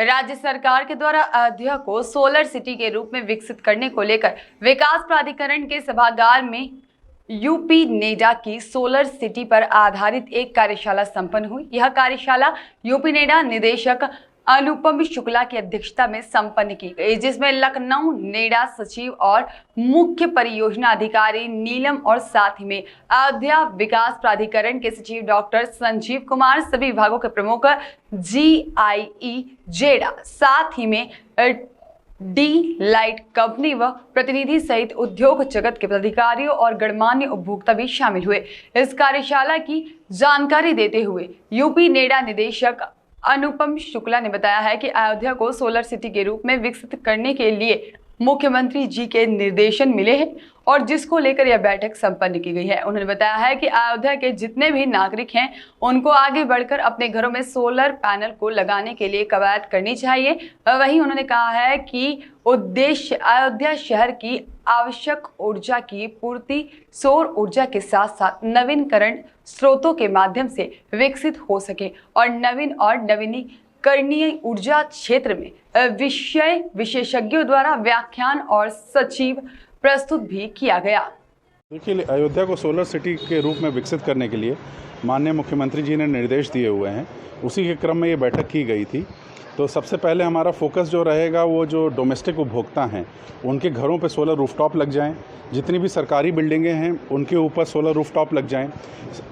राज्य सरकार के द्वारा अयोध्या को सोलर सिटी के रूप में विकसित करने को लेकर विकास प्राधिकरण के सभागार में यूपी नेडा की सोलर सिटी पर आधारित एक कार्यशाला संपन्न हुई। यह कार्यशाला यूपी नेडा निदेशक अनुपम शुक्ला की अध्यक्षता में संपन्न की गई, जिसमें लखनऊ नेडा सचिव और मुख्य परियोजना अधिकारी नीलम और साथ ही में अयोध्या विकास प्राधिकरण के सचिव डॉक्टर संजीव कुमार, सभी विभागों के प्रमुख GIE जेडा, साथ ही में डी लाइट कंपनी व प्रतिनिधि सहित उद्योग जगत के पदाधिकारियों और गणमान्य उपभोक्ता भी शामिल हुए। इस कार्यशाला की जानकारी देते हुए यूपी नेडा निदेशक अनुपम शुक्ला ने बताया है कि अयोध्या को सोलर सिटी के रूप में विकसित करने के लिए मुख्यमंत्री जी के निर्देशन मिले हैं और जिसको लेकर यह बैठक संपन्न की गई है। उन्होंने बताया है कि अयोध्या के जितने भी नागरिक हैं उनको आगे बढ़कर अपने घरों में सोलर पैनल को लगाने के लिए कवायद करनी चाहिए। वहीं उन्होंने कहा है कि उद्देश्य अयोध्या शहर की आवश्यक ऊर्जा की पूर्ति सौर ऊर्जा के साथ साथ नवीनकरण स्रोतों के माध्यम से विकसित हो सके और नवीन और नवीनीकरणीय ऊर्जा क्षेत्र में विषय विशेषज्ञों द्वारा व्याख्यान और सचिव प्रस्तुत भी किया गया। देखिए, अयोध्या को सोलर सिटी के रूप में विकसित करने के लिए माननीय मुख्यमंत्री जी ने निर्देश दिए हुए हैं। उसी के क्रम में ये बैठक की गई थी। तो सबसे पहले हमारा फोकस जो रहेगा वो जो डोमेस्टिक उपभोक्ता हैं उनके घरों पे सोलर रूफटॉप लग जाएं, जितनी भी सरकारी बिल्डिंगें हैं उनके ऊपर सोलर रूफटॉप लग जाएं,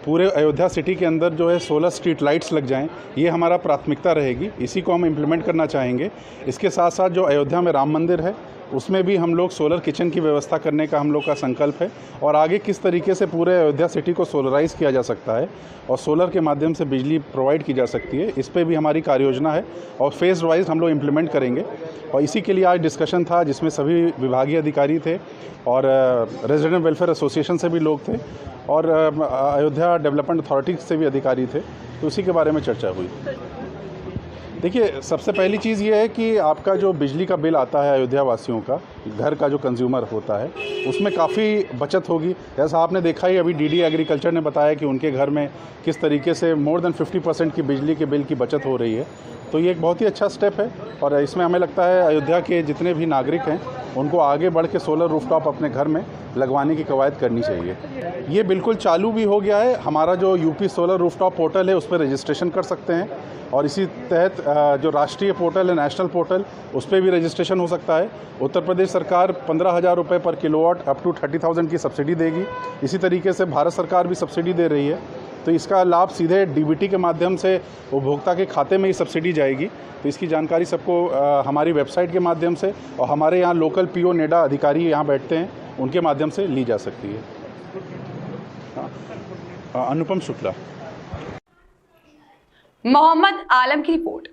पूरे अयोध्या सिटी के अंदर जो है सोलर स्ट्रीट लाइट्स लग जाएं। ये हमारा प्राथमिकता रहेगी, इसी को हम इम्प्लीमेंट करना चाहेंगे। इसके साथ साथ जो अयोध्या में राम मंदिर है उसमें भी हम लोग सोलर किचन की व्यवस्था करने का हम लोग का संकल्प है और आगे किस तरीके से पूरे अयोध्या सिटी को सोलराइज़ किया जा सकता है और सोलर के माध्यम से बिजली प्रोवाइड की जा सकती है, इस पे भी हमारी कार्य योजना है और फेज़ वाइज हम लोग इम्प्लीमेंट करेंगे। और इसी के लिए आज डिस्कशन था जिसमें सभी विभागीय अधिकारी थे और रेजिडेंट वेलफेयर एसोसिएशन से भी लोग थे और अयोध्या डेवलपमेंट अथॉरिटी से भी अधिकारी थे, तो उसी के बारे में चर्चा हुई। देखिए, सबसे पहली चीज़ ये है कि आपका जो बिजली का बिल आता है अयोध्या वासियों का, घर का जो कंज्यूमर होता है, उसमें काफ़ी बचत होगी। जैसा आपने देखा ही अभी DD एग्रीकल्चर ने बताया कि उनके घर में किस तरीके से मोर देन 50% की बिजली के बिल की बचत हो रही है। तो ये एक बहुत ही अच्छा स्टेप है और इसमें हमें लगता है अयोध्या के जितने भी नागरिक हैं उनको आगे बढ़ के सोलर रूफटॉप अपने घर में लगवाने की कवायद करनी चाहिए। ये बिल्कुल चालू भी हो गया है। हमारा जो यूपी सोलर रूफटॉप पोर्टल है उस पर रजिस्ट्रेशन कर सकते हैं और इसी तहत जो राष्ट्रीय पोर्टल है, नेशनल पोर्टल, उस पर भी रजिस्ट्रेशन हो सकता है। उत्तर प्रदेश सरकार 15,000 रुपये पर किलोवाट अप टू 30,000 की सब्सिडी देगी। इसी तरीके से भारत सरकार भी सब्सिडी दे रही है, तो इसका लाभ सीधे DBT के माध्यम से उपभोक्ता के खाते में ही सब्सिडी जाएगी। तो इसकी जानकारी सबको हमारी वेबसाइट के माध्यम से और हमारे यहाँ लोकल PO नेडा अधिकारी यहाँ बैठते हैं उनके माध्यम से ली जा सकती है। अनुपम शुक्ला। मोहम्मद आलम की रिपोर्ट।